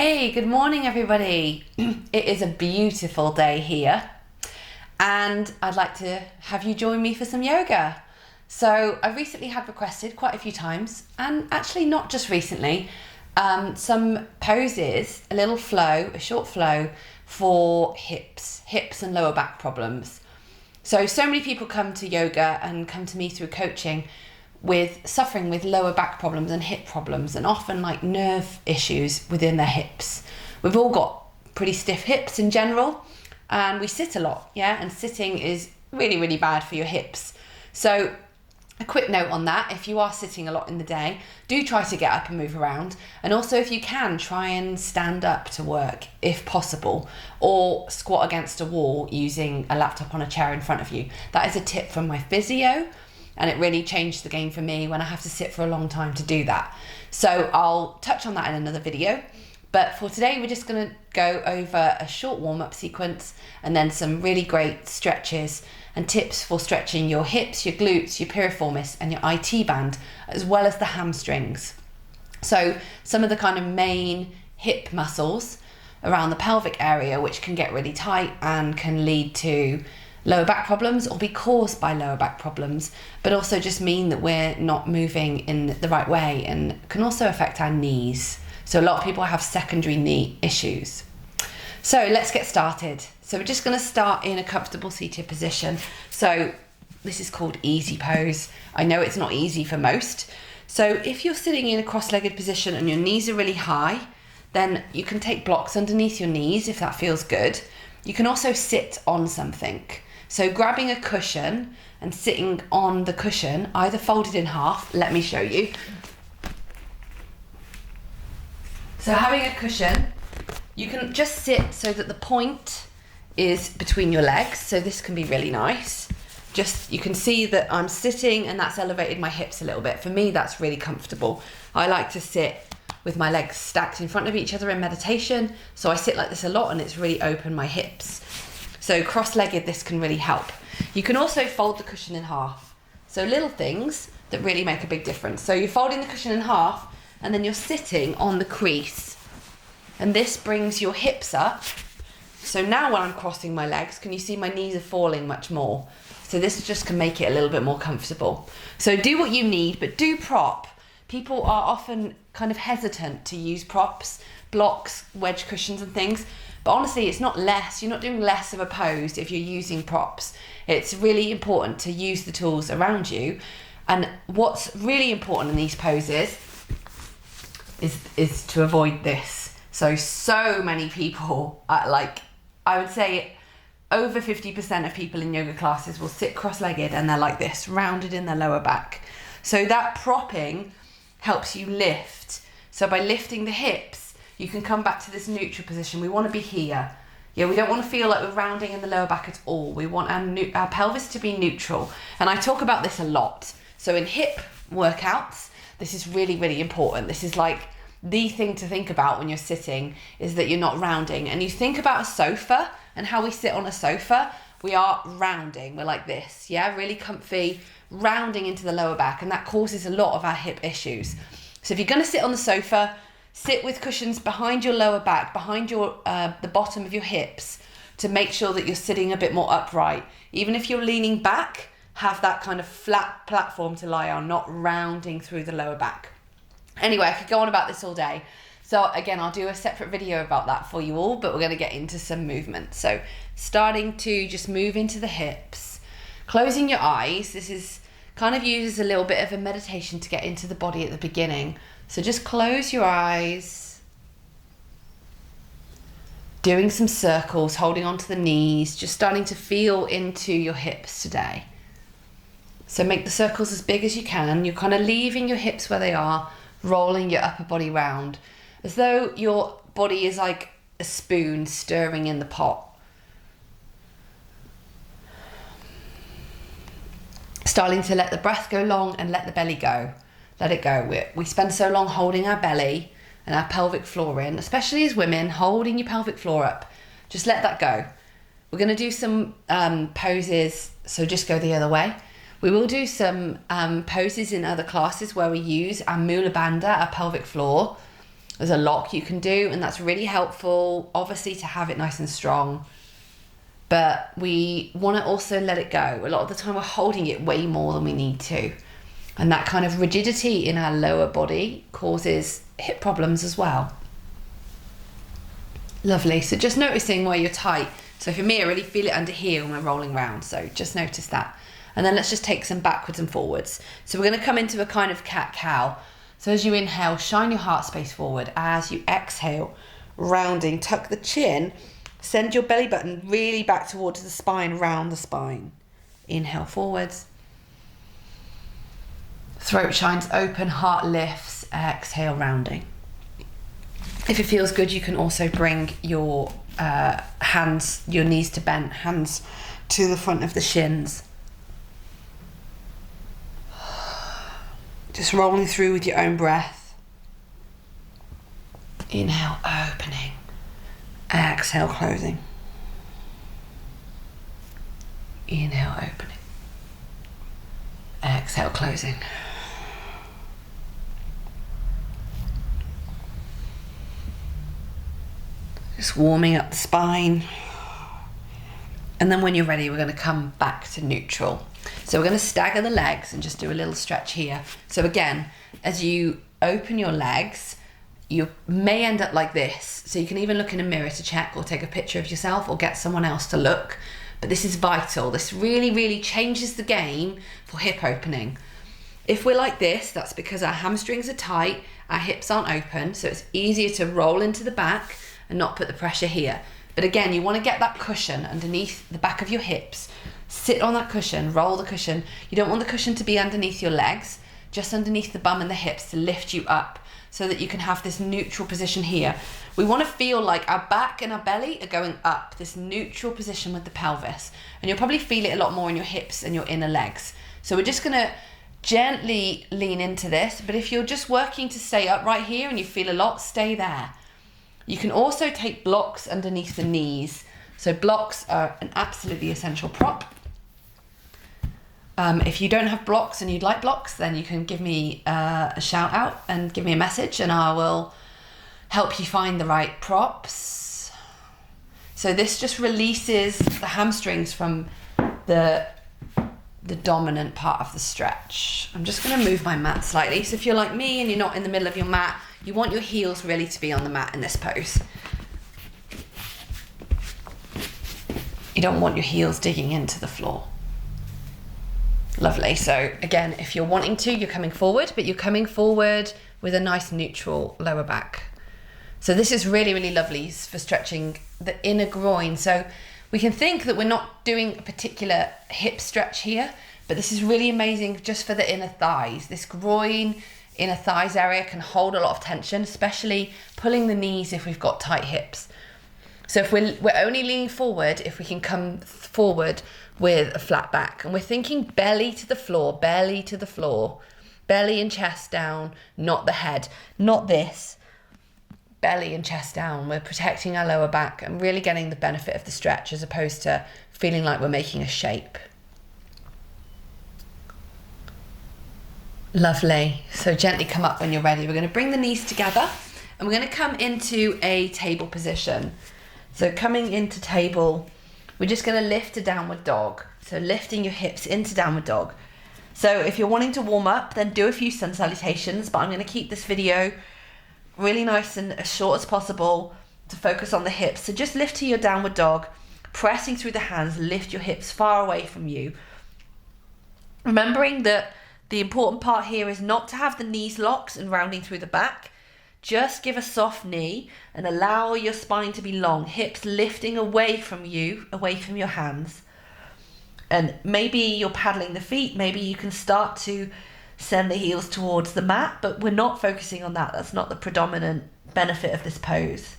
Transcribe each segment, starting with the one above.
Hey, good morning everybody. It is a beautiful day here and I'd like to have you join me for some yoga. So I recently had requested quite a few times, and actually not just recently, some poses, a little flow, a short flow for hips and lower back problems. So many people come to yoga and come to me through coaching with suffering with lower back problems and hip problems, and often like nerve issues within their hips. We've all got pretty stiff hips in general, and we sit a lot, and sitting is really bad for your hips. So a quick note on that: if you are sitting a lot in the day, do try to get up and move around, and also if you can, try and stand up to work if possible, or squat against a wall using a laptop on a chair in front of you. That is a tip from my physio, and it really changed the game for me when I have to sit for a long time to do that. So I'll touch on that in another video. But for today, we're just gonna go over a short warm-up sequence and then some really great stretches and tips for stretching your hips, your glutes, your piriformis and your IT band, as well as the hamstrings. So some of the kind of main hip muscles around the pelvic area, which can get really tight and can lead to lower back problems or be caused by lower back problems, but also just mean that we're not moving in the right way and can also affect our knees. So a lot of people have secondary knee issues. So let's get started. So we're just going to start in a comfortable seated position. So this is called easy pose. I know it's not easy for most. So if you're sitting in a cross-legged position and your knees are really high, then you can take blocks underneath your knees if that feels good. You can also sit on something. So grabbing a cushion and sitting on the cushion, either folded in half, let me show you. So having a cushion, you can just sit so that the point is between your legs. So this can be really nice. Just, you can see that I'm sitting and that's elevated my hips a little bit. For me, that's really comfortable. I like to sit with my legs stacked in front of each other in meditation. So I sit like this a lot and it's really opened my hips. So cross-legged, this can really help. You can also fold the cushion in half. So little things that really make a big difference. So you're folding the cushion in half and then you're sitting on the crease. And this brings your hips up. So now when I'm crossing my legs, can you see my knees are falling much more? So this just can make it a little bit more comfortable. So do what you need, but do prop. People are often kind of hesitant to use props, blocks, wedge cushions and things. But honestly, it's not less. You're not doing less of a pose if you're using props. It's really important to use the tools around you. And what's really important in these poses is to avoid this. So many people, I would say over 50% of people in yoga classes will sit cross-legged and they're like this, rounded in their lower back. So that propping helps you lift. So by lifting the hips, you can come back to this neutral position. We want to be here. We don't want to feel like we're rounding in the lower back at all. We want our pelvis to be neutral. And I talk about this a lot. So in hip workouts, this is really important. This is like the thing to think about when you're sitting, is that you're not rounding. And you think about a sofa and how we sit on a sofa, we are rounding. We're like this, really comfy, rounding into the lower back. And that causes a lot of our hip issues. So if you're going to sit on the sofa, sit with cushions behind your lower back, behind your the bottom of your hips, to make sure that you're sitting a bit more upright. Even if you're leaning back, have that kind of flat platform to lie on, not rounding through the lower back. Anyway, I could go on about this all day. So again, I'll do a separate video about that for you all, but we're going to get into some movement. So starting to just move into the hips, closing your eyes. This is kind of used as a little bit of a meditation to get into the body at the beginning. So just close your eyes, doing some circles, holding onto the knees, just starting to feel into your hips today. So make the circles as big as you can. You're kind of leaving your hips where they are, rolling your upper body round, as though your body is like a spoon stirring in the pot. Starting to let the breath go long and let the belly go. Let it go. We spend so long holding our belly and our pelvic floor in, especially as women, holding your pelvic floor up. Just let that go. We're going to do some poses, so just go the other way. We will do some poses in other classes where we use our mula bandha, our pelvic floor, There's a lock you can do, and that's really helpful, obviously, to have it nice and strong. But we want to also let it go. A lot of the time we're holding it way more than we need to. And that kind of rigidity in our lower body causes hip problems as well. Lovely. So just noticing where you're tight. So for me, I really feel it under here when we're rolling around. So just notice that. And then let's just take some backwards and forwards. So we're going to come into a kind of cat-cow. So as you inhale, shine your heart space forward. As you exhale, rounding, tuck the chin, send your belly button really back towards the spine, round the spine. Inhale forwards. Throat shines open, heart lifts, exhale, rounding. If it feels good, you can also bring your hands, your knees to bent, hands to the front of the shins. Just rolling through with your own breath. Inhale, opening. Exhale, closing. Inhale, opening. Exhale, closing. Just warming up the spine. And then when you're ready, we're going to come back to neutral. So we're going to stagger the legs and just do a little stretch here. So again, as you open your legs, you may end up like this. So you can even look in a mirror to check, or take a picture of yourself, or get someone else to look. But this is vital. This really, really changes the game for hip opening. If we're like this, that's because our hamstrings are tight, our hips aren't open, so it's easier to roll into the back and not put the pressure here. But again, you want to get that cushion underneath the back of your hips. Sit on that cushion, roll the cushion. You don't want the cushion to be underneath your legs, just underneath the bum and the hips to lift you up so that you can have this neutral position here. We want to feel like our back and our belly are going up, this neutral position with the pelvis. And you'll probably feel it a lot more in your hips and your inner legs. So we're just going to gently lean into this. But if you're just working to stay up right here and you feel a lot, stay there. You can also take blocks underneath the knees. So blocks are an absolutely essential prop. If you don't have blocks and you'd like blocks, then you can give me a shout out and give me a message, and I will help you find the right props. So this just releases the hamstrings from the dominant part of the stretch. I'm just going to move my mat slightly. So if you're like me and you're not in the middle of your mat, you want your heels really to be on the mat in this pose. You don't want your heels digging into the floor. Lovely. So again, if you're wanting to, you're coming forward, but you're coming forward with a nice neutral lower back. So this is really, really lovely for stretching the inner groin. So we can think that we're not doing a particular hip stretch here, but this is really amazing just for the inner thighs. This groin, inner thighs area can hold a lot of tension, especially pulling the knees if we've got tight hips. So if we're only leaning forward, if we can come forward with a flat back, and we're thinking belly to the floor, belly to the floor, belly and chest down, not the head, not this, belly and chest down. We're protecting our lower back and really getting the benefit of the stretch as opposed to feeling like we're making a shape. Lovely. So gently come up when you're ready. We're going to bring the knees together and we're going to come into a table position. So coming into table, we're just going to lift to downward dog. So lifting your hips into downward dog. So if you're wanting to warm up, then do a few sun salutations, but I'm going to keep this video really nice and as short as possible to focus on the hips. So just lift to your downward dog, pressing through the hands, lift your hips far away from you. Remembering that the important part here is not to have the knees locked and rounding through the back. Just give a soft knee and allow your spine to be long, hips lifting away from you, away from your hands. And maybe you're paddling the feet, maybe you can start to send the heels towards the mat, but we're not focusing on that. That's not the predominant benefit of this pose.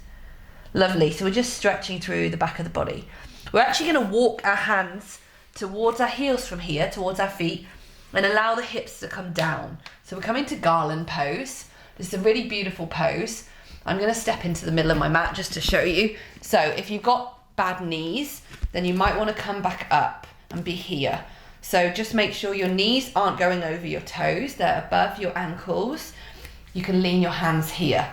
Lovely. So we're just stretching through the back of the body. We're actually going to walk our hands towards our heels from here, towards our feet, and allow the hips to come down. So we're coming to Garland Pose. This is a really beautiful pose. I'm going to step into the middle of my mat just to show you. So if you've got bad knees, then you might want to come back up and be here. So just make sure your knees aren't going over your toes. They're above your ankles. You can lean your hands here.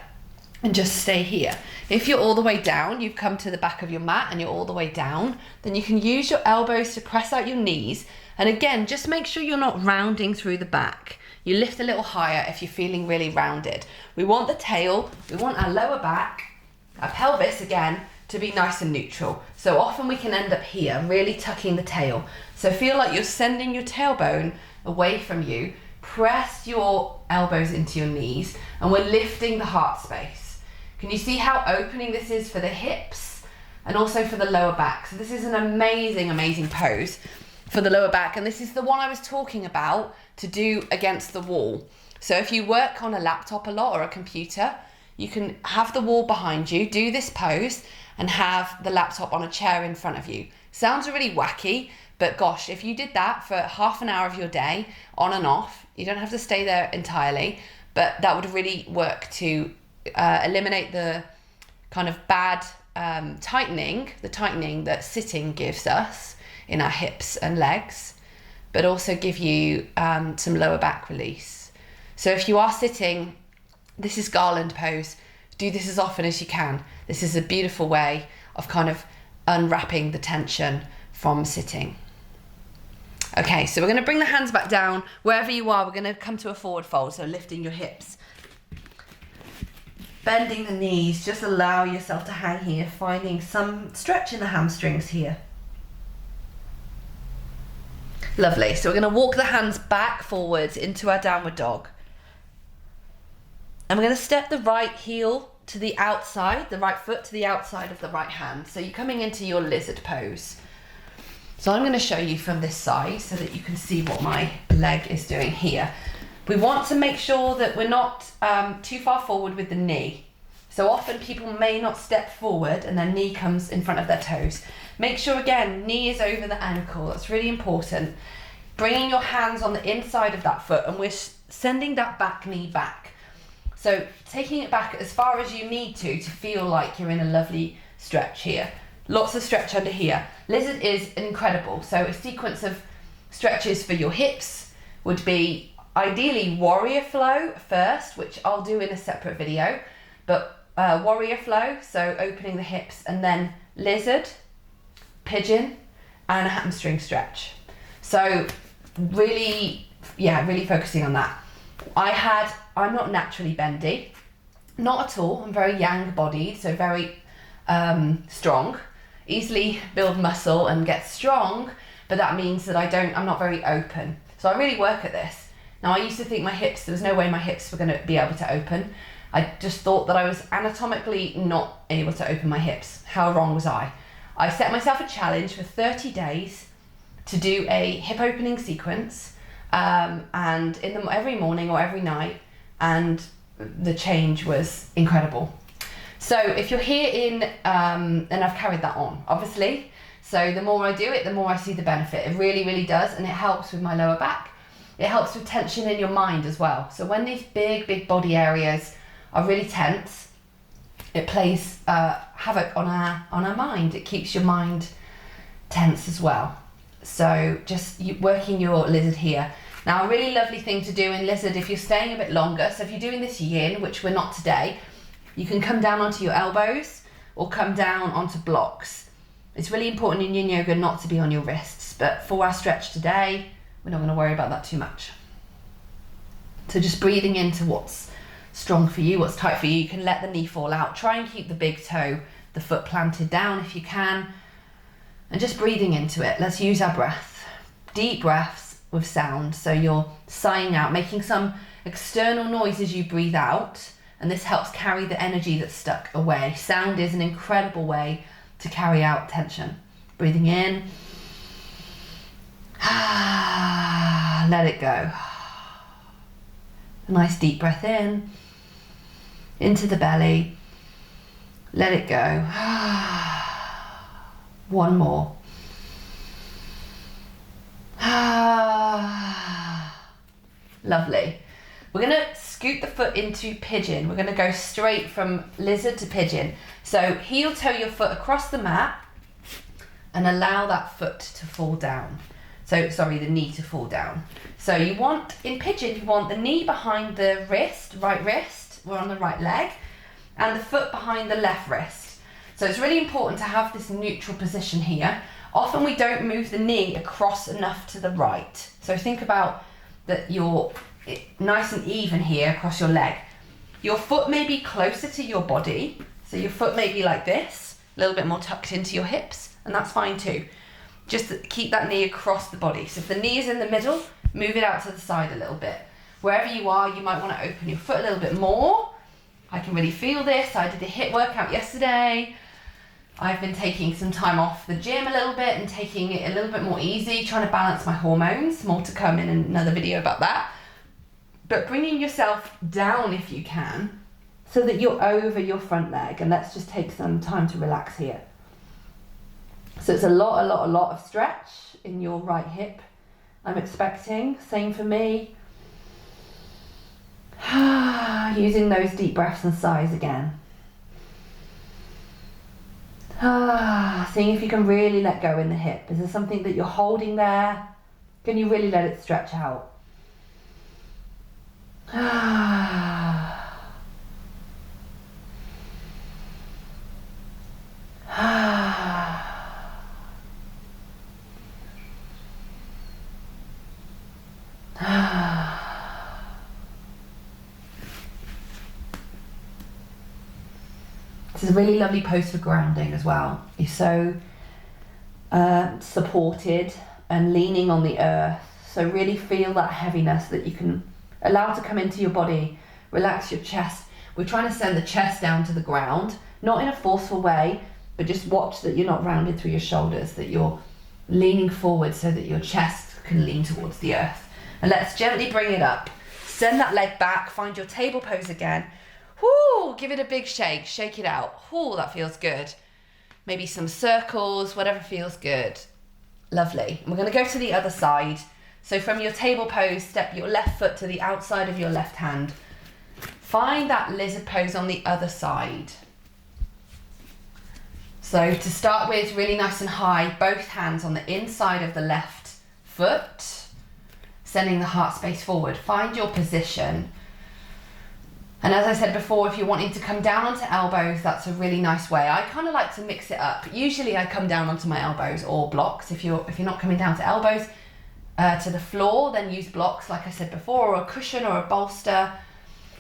and just stay here. If you're all the way down, you've come to the back of your mat and you're all the way down, then you can use your elbows to press out your knees. And again, just make sure you're not rounding through the back. You lift a little higher if you're feeling really rounded. We want the tail, we want our lower back, our pelvis again, to be nice and neutral. So often we can end up here, really tucking the tail. So feel like you're sending your tailbone away from you. Press your elbows into your knees, and we're lifting the heart space. Can you see how opening this is for the hips and also for the lower back? So this is an amazing, amazing pose for the lower back. And this is the one I was talking about to do against the wall. So if you work on a laptop a lot or a computer, you can have the wall behind you, do this pose, and have the laptop on a chair in front of you. Sounds really wacky, but gosh, if you did that for half an hour of your day, on and off, you don't have to stay there entirely, but that would really work to eliminate the kind of bad tightening that sitting gives us in our hips and legs, but also give you some lower back release. So if you are sitting, this is Garland Pose. Do this as often as you can. This is a beautiful way of kind of unwrapping the tension from sitting. Okay, so we're going to bring the hands back down. Wherever you are, we're going to come to a forward fold, so lifting your hips. Bending the knees, just allow yourself to hang here, finding some stretch in the hamstrings here. Lovely, so we're going to walk the hands back forwards into our downward dog. And we're going to step the right heel to the outside, the right foot to the outside of the right hand. So you're coming into your lizard pose. So I'm going to show you from this side so that you can see what my leg is doing here. We want to make sure that we're not too far forward with the knee. So often people may not step forward and their knee comes in front of their toes. Make sure again, knee is over the ankle. That's really important. Bringing your hands on the inside of that foot, and we're sending that back knee back. So taking it back as far as you need to feel like you're in a lovely stretch here. Lots of stretch under here. Lizard is incredible. So a sequence of stretches for your hips would be ideally warrior flow first, which I'll do in a separate video, but warrior flow, so opening the hips, and then lizard, pigeon, and a hamstring stretch. So really focusing on that. I'm not naturally bendy, not at all. I'm very yang bodied, so very strong, easily build muscle and get strong, but that means that I'm not very open. So I really work at this. Now I used to think there was no way my hips were going to be able to open. I just thought that I was anatomically not able to open my hips. How wrong was I? I set myself a challenge for 30 days to do a hip opening sequence, and in them every morning or every night, and the change was incredible. So if you're here and I've carried that on, obviously. So the more I do it, the more I see the benefit. It really, really does, and it helps with my lower back. It helps with tension in your mind as well. So when these big body areas are really tense, it plays havoc on our mind. It keeps your mind tense as well. So just working your lizard here. Now a really lovely thing to do in lizard, if you're staying a bit longer, so if you're doing this yin, which we're not today, you can come down onto your elbows or come down onto blocks. It's really important in yin yoga not to be on your wrists, but for our stretch today, we're not going to worry about that too much. So just breathing into what's strong for you, what's tight for you. You can let the knee fall out. Try and keep the big toe, the foot planted down if you can, and just breathing into it. Let's use our breath. Deep breaths with sound. So you're sighing out, making some external noise as you breathe out, and this helps carry the energy that's stuck away. Sound is an incredible way to carry out tension. Breathing in. Let it go. A nice deep breath in, into the belly. Let it go. One more. Lovely. We're going to scoot the foot into pigeon. We're going to go straight from lizard to pigeon. So heel toe your foot across the mat and allow that foot to fall down. So, sorry, the knee to fall down. So in pigeon, you want the knee behind the wrist, right wrist, we're on the right leg, and the foot behind the left wrist. So it's really important to have this neutral position here. Often we don't move the knee across enough to the right. So think about that you're nice and even here across your leg. Your foot may be closer to your body. So your foot may be like this, a little bit more tucked into your hips, and that's fine too. Just keep that knee across the body. So if the knee is in the middle, move it out to the side a little bit. Wherever you are, you might want to open your foot a little bit more. I can really feel this. I did a HIIT workout yesterday. I've been taking some time off the gym a little bit and taking it a little bit more easy, trying to balance my hormones. More to come in another video about that. But bringing yourself down if you can, so that you're over your front leg. And let's just take some time to relax here. So it's a lot of stretch in your right hip, I'm expecting. Same for me. Using those deep breaths and sighs again. Seeing if you can really let go in the hip. Is there something that you're holding there? Can you really let it stretch out? This is a really lovely pose for grounding as well. You're so supported and leaning on the earth. So really feel that heaviness that you can allow to come into your body. Relax your chest. We're trying to send the chest down to the ground, not in a forceful way, but just watch that you're not rounded through your shoulders, that you're leaning forward so that your chest can lean towards the earth. And let's gently bring it up. Send that leg back, find your table pose again. Whoo, give it a big shake it out. Whoo, that feels good. Maybe some circles, whatever feels good. Lovely. And we're going to go to the other side. So from your table pose, step your left foot to the outside of your left hand. Find that lizard pose on the other side. So to start with, really nice and high, both hands on the inside of the left foot, sending the heart space forward. Find your position. And as I said before, if you're wanting to come down onto elbows, that's a really nice way. I kind of like to mix it up. Usually I come down onto my elbows or blocks. If you're not coming down to elbows to the floor, then use blocks, like I said before, or a cushion or a bolster.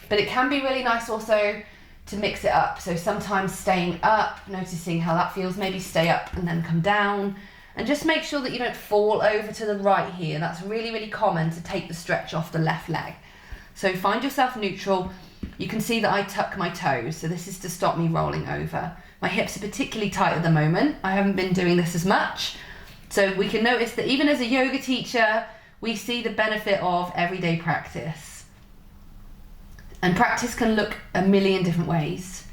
But it can be really nice also to mix it up. So sometimes staying up, noticing how that feels, maybe stay up and then come down. And just make sure that you don't fall over to the right here. That's really, really common to take the stretch off the left leg. So find yourself neutral. You can see that I tuck my toes, so this is to stop me rolling over. My hips are particularly tight at the moment. I haven't been doing this as much. So we can notice that even as a yoga teacher, we see the benefit of everyday practice. And practice can look a million different ways.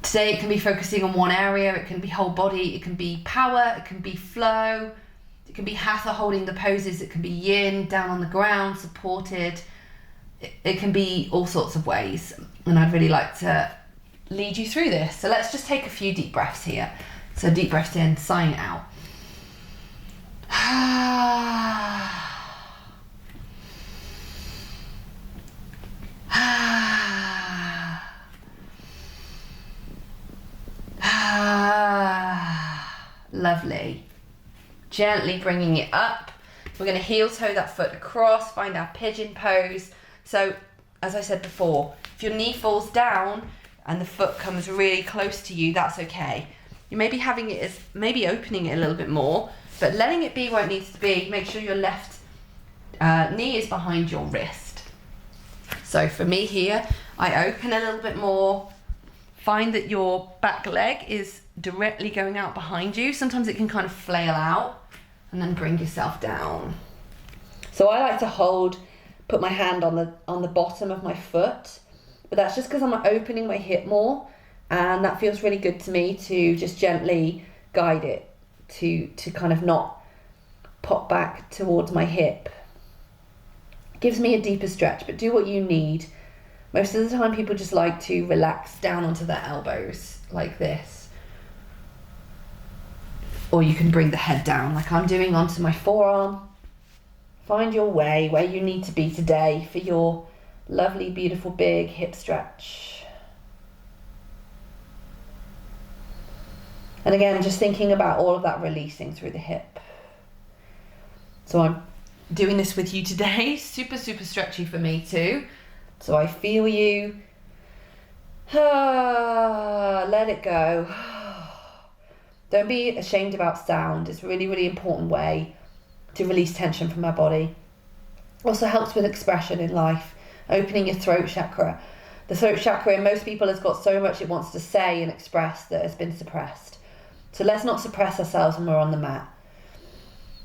Today it can be focusing on one area, it can be whole body, it can be power, it can be flow, it can be hatha holding the poses, it can be yin, down on the ground, supported. It can be all sorts of ways, and I'd really like to lead you through this. So let's just take a few deep breaths here. So deep breaths in, sighing out. Lovely. Gently bringing it up. We're going to heel toe that foot across, find our pigeon pose. So, as I said before, if your knee falls down and the foot comes really close to you, that's okay. You may be having it as, maybe opening it a little bit more, but letting it be where it needs to be. Make sure your left knee is behind your wrist. So for me here, I open a little bit more. Find that your back leg is directly going out behind you. Sometimes it can kind of flail out, and then bring yourself down. So I like to put my hand on the bottom of my foot, but that's just because I'm opening my hip more, and that feels really good to me to just gently guide it to kind of not pop back towards my hip. Gives me a deeper stretch, but do what you need. Most of the time people just like to relax down onto their elbows like this. Or you can bring the head down like I'm doing onto my forearm. Find your way where you need to be today for your lovely, beautiful, big hip stretch. And again, just thinking about all of that releasing through the hip. So I'm doing this with you today. Super, super stretchy for me too. So I feel you. Let it go. Don't be ashamed about sound. It's a really, really important way to release tension from our body. Also helps with expression in life, opening your throat chakra. The throat chakra in most people has got so much it wants to say and express that has been suppressed. So let's not suppress ourselves when we're on the mat.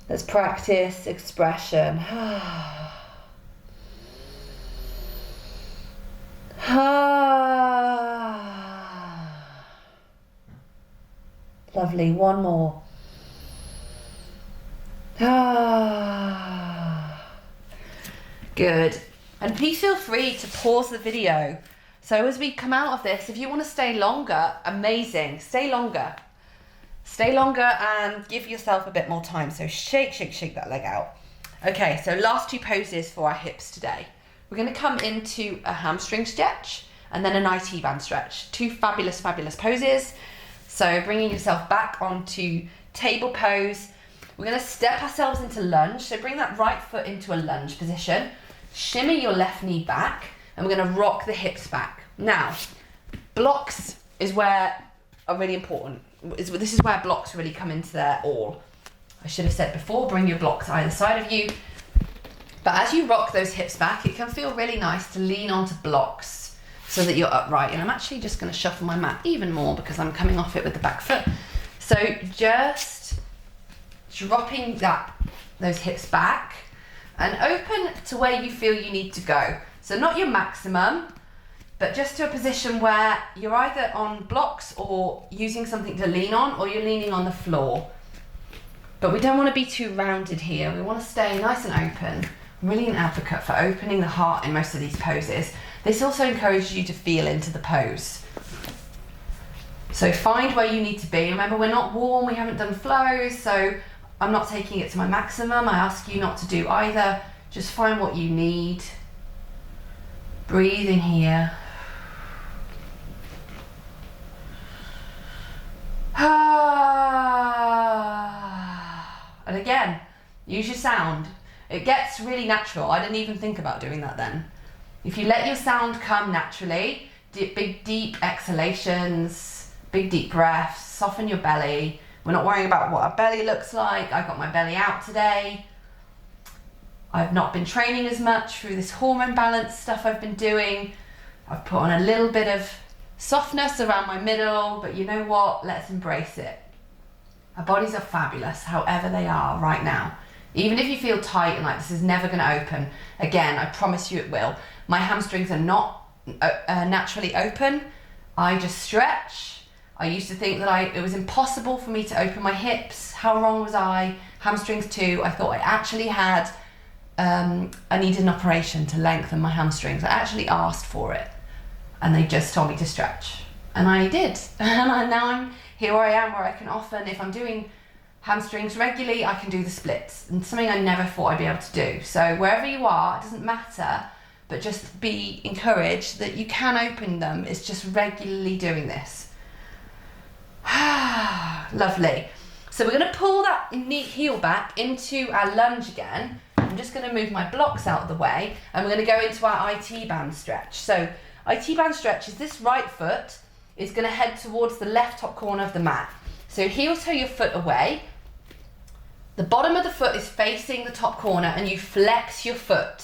Let's practice expression. Lovely, one more. Good. And please feel free to pause the video. So as we come out of this, if you want to stay longer, amazing. Stay longer. Stay longer and give yourself a bit more time. So shake, shake, shake that leg out. Okay, so last two poses for our hips today. We're going to come into a hamstring stretch and then an IT band stretch. Two fabulous, fabulous poses. So bringing yourself back onto table pose. We're going to step ourselves into lunge. So bring that right foot into a lunge position. Shimmy your left knee back. And we're going to rock the hips back. Now, blocks is where are really important. This is where blocks really come into their all. I should have said before, bring your blocks either side of you. But as you rock those hips back, it can feel really nice to lean onto blocks so that you're upright. And I'm actually just going to shuffle my mat even more because I'm coming off it with the back foot. So just dropping those hips back and open to where you feel you need to go. So not your maximum, but just to a position where you're either on blocks or using something to lean on, or you're leaning on the floor. But we don't want to be too rounded here. We want to stay nice and open. I'm really an advocate for opening the heart in most of these poses. This also encourages you to feel into the pose. So find where you need to be. Remember, we're not warm, we haven't done flows, so I'm not taking it to my maximum. I ask you not to do either. Just find what you need. Breathing here. And again, use your sound. It gets really natural. I didn't even think about doing that then. If you let your sound come naturally, big deep exhalations, big deep breaths, soften your belly. We're not worrying about what our belly looks like. I got my belly out today. I've not been training as much through this hormone balance stuff I've been doing. I've put on a little bit of softness around my middle, but you know what? Let's embrace it. Our bodies are fabulous, however they are right now. Even if you feel tight and like this is never going to open, again, I promise you it will. My hamstrings are not naturally open. I just stretch. I used to think that it was impossible for me to open my hips. How wrong was I? Hamstrings too. I thought I actually had I needed an operation to lengthen my hamstrings. I actually asked for it and they just told me to stretch, and I did. And now I'm here where I am, where I can often, if I'm doing hamstrings regularly, I can do the splits, and something I never thought I'd be able to do. So wherever you are, it doesn't matter, but just be encouraged that you can open them. It's just regularly doing this. Lovely. So we're going to pull that heel back into our lunge again. I'm just going to move my blocks out of the way, and we're going to go into our IT band stretch. So IT band stretch is this right foot is going to head towards the left top corner of the mat. So heel toe your foot away. The bottom of the foot is facing the top corner and you flex your foot.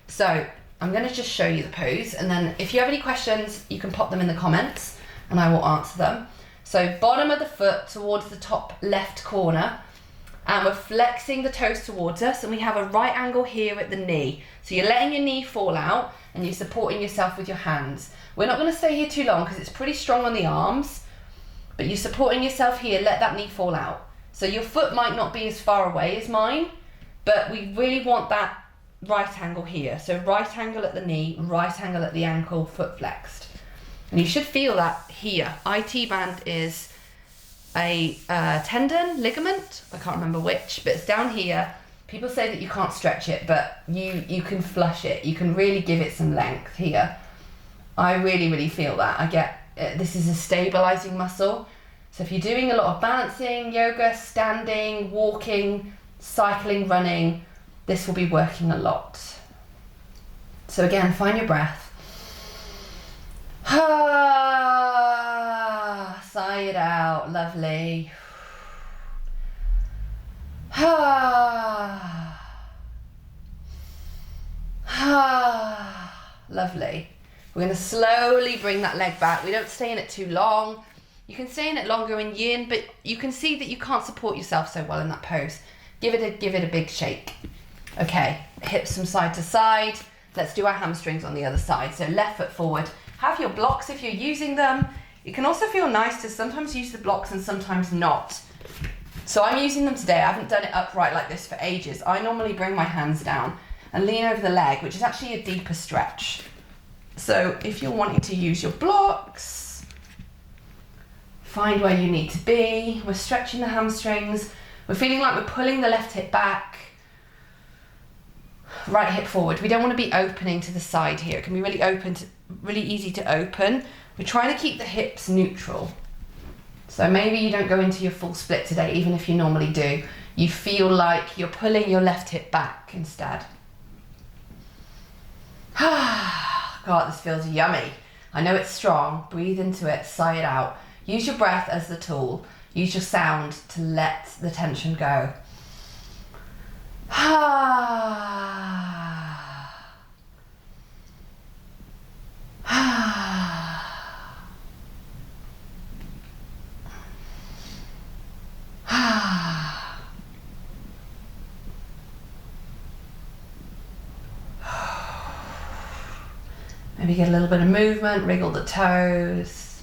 So I'm going to just show you the pose, and then if you have any questions, you can pop them in the comments and I will answer them. So bottom of the foot towards the top left corner, and we're flexing the toes towards us, and we have a right angle here at the knee. So you're letting your knee fall out and you're supporting yourself with your hands. We're not going to stay here too long because it's pretty strong on the arms, but you're supporting yourself here. Let that knee fall out. So your foot might not be as far away as mine, but we really want that right angle here. So right angle at the knee, right angle at the ankle, foot flexed. And you should feel that here. IT band is a tendon, ligament, I can't remember which, but it's down here. People say that you can't stretch it, but you can flush it. You can really give it some length here. I really, really feel that. I get, this is a stabilizing muscle. So if you're doing a lot of balancing, yoga, standing, walking, cycling, running, this will be working a lot. So again, find your breath. Sigh it out, lovely. Lovely. We're going to slowly bring that leg back. We don't stay in it too long. You can stay in it longer in yin, but you can see that you can't support yourself so well in that pose. Give it a big shake. Okay, hips from side to side. Let's do our hamstrings on the other side. So left foot forward. Have your blocks if you're using them. It can also feel nice to sometimes use the blocks and sometimes not. So I'm using them today. I haven't done it upright like this for ages. I normally bring my hands down and lean over the leg, which is actually a deeper stretch. So if you're wanting to use your blocks, find where you need to be. We're stretching the hamstrings. We're feeling like we're pulling the left hip back, right hip forward. We don't want to be opening to the side here. It can be really easy to open. We're trying to keep the hips neutral. So maybe you don't go into your full split today, even if you normally do. You feel like you're pulling your left hip back instead. God, this feels yummy. I know it's strong. Breathe into it, sigh it out. Use your breath as the tool. Use your sound to let the tension go. Maybe get a little bit of movement, wriggle the toes.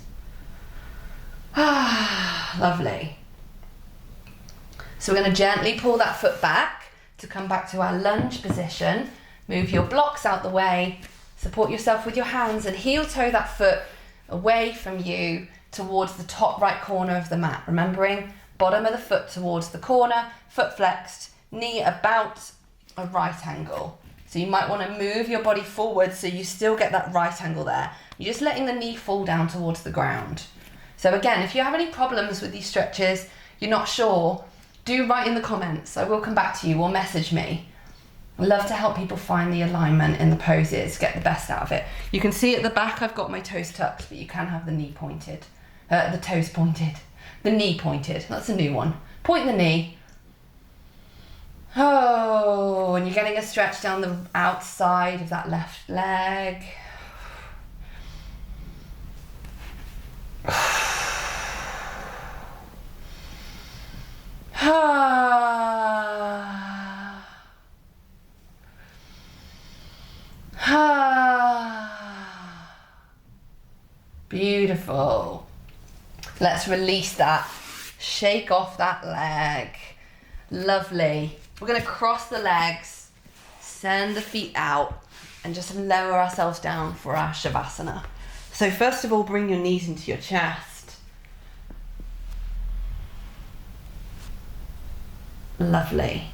Lovely. So we're going to gently pull that foot back to come back to our lunge position. Move your blocks out the way. Support yourself with your hands and heel toe that foot away from you towards the top right corner of the mat. Remembering, bottom of the foot towards the corner, foot flexed, knee about a right angle. So you might want to move your body forward so you still get that right angle there. You're just letting the knee fall down towards the ground. So again, if you have any problems with these stretches, you're not sure, do write in the comments. I will come back to you or message me. I love to help people find the alignment in the poses, get the best out of it. You can see at the back I've got my toes tucked, but you can have the knee pointed. The toes pointed. The knee pointed. That's a new one. Point the knee. Oh, and you're getting a stretch down the outside of that left leg. Beautiful. Let's release that. Shake off that leg. Lovely. We're going to cross the legs, send the feet out, and just lower ourselves down for our Shavasana. So first of all, bring your knees into your chest. Lovely.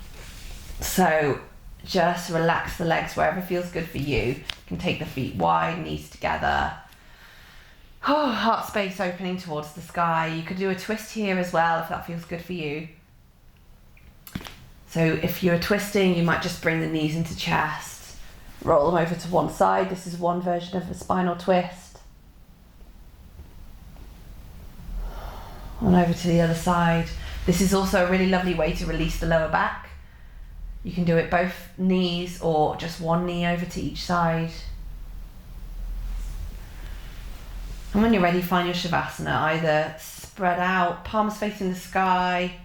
So just relax the legs wherever feels good for you. You can take the feet wide, knees together. Oh, heart space opening towards the sky. You could do a twist here as well if that feels good for you. So if you're twisting, you might just bring the knees into chest, roll them over to one side. This is one version of a spinal twist. On over to the other side. This is also a really lovely way to release the lower back. You can do it both knees or just one knee over to each side. And when you're ready, find your Shavasana. Either spread out, palms facing the sky,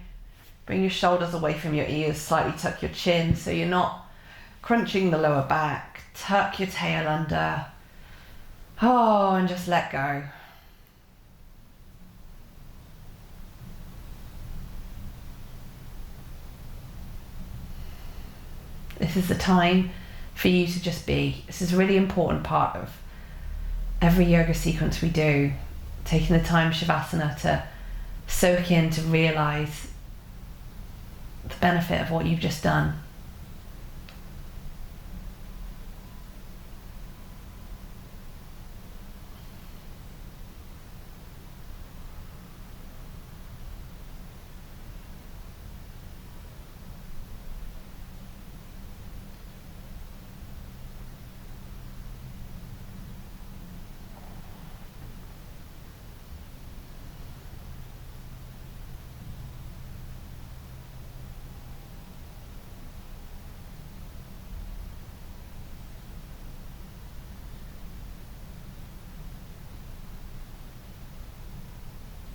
bring your shoulders away from your ears, slightly tuck your chin so you're not crunching the lower back. Tuck your tail under. Oh, and just let go. This is the time for you to just be. This is a really important part of every yoga sequence we do. Taking the time, Shavasana, to soak in, to realize the benefit of what you've just done.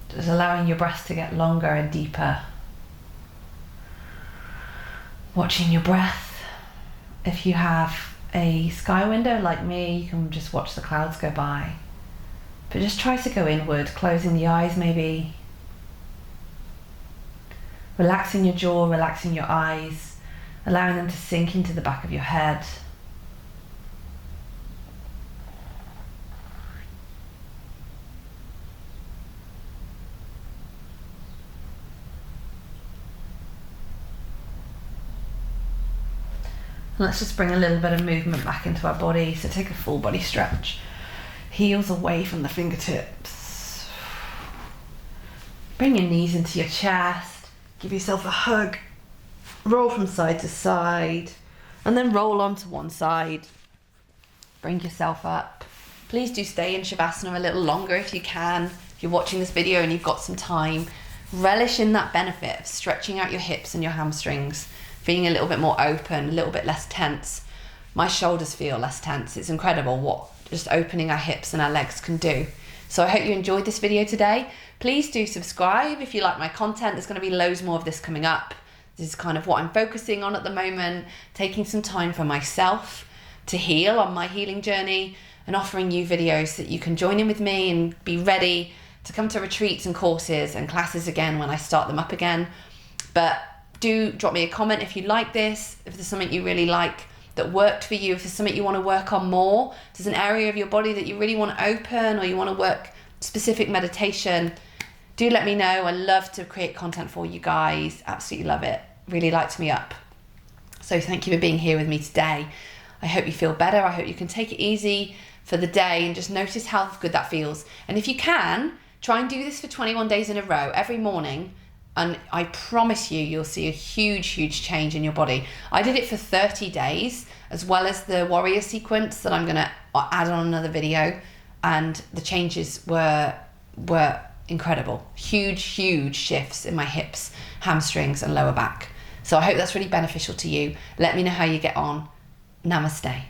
Just allowing your breath to get longer and deeper. Watching your breath. If you have a sky window like me, you can just watch the clouds go by. But just try to go inward, closing the eyes maybe. Relaxing your jaw, relaxing your eyes, allowing them to sink into the back of your head. And let's just bring a little bit of movement back into our body. So take a full body stretch. Heels away from the fingertips. Bring your knees into your chest. Give yourself a hug. Roll from side to side. And then roll onto one side. Bring yourself up. Please do stay in Shavasana a little longer if you can. If you're watching this video and you've got some time, relish in that benefit of stretching out your hips and your hamstrings, feeling a little bit more open, a little bit less tense. My shoulders feel less tense. It's incredible what just opening our hips and our legs can do. So I hope you enjoyed this video today. Please do subscribe if you like my content. There's going to be loads more of this coming up. This is kind of what I'm focusing on at the moment, taking some time for myself to heal on my healing journey and offering you videos that you can join in with me and be ready to come to retreats and courses and classes again when I start them up again. But do drop me a comment if you like this, if there's something you really like that worked for you, if there's something you want to work on more, if there's an area of your body that you really want to open or you want to work specific meditation, do let me know. I love to create content for you guys. Absolutely love it. Really lights me up. So thank you for being here with me today. I hope you feel better. I hope you can take it easy for the day and just notice how good that feels. And if you can, try and do this for 21 days in a row every morning. And I promise you, you'll see a huge, huge change in your body. I did it for 30 days, as well as the warrior sequence that I'm gonna add on another video. And the changes were incredible. Huge, huge shifts in my hips, hamstrings, and lower back. So I hope that's really beneficial to you. Let me know how you get on. Namaste.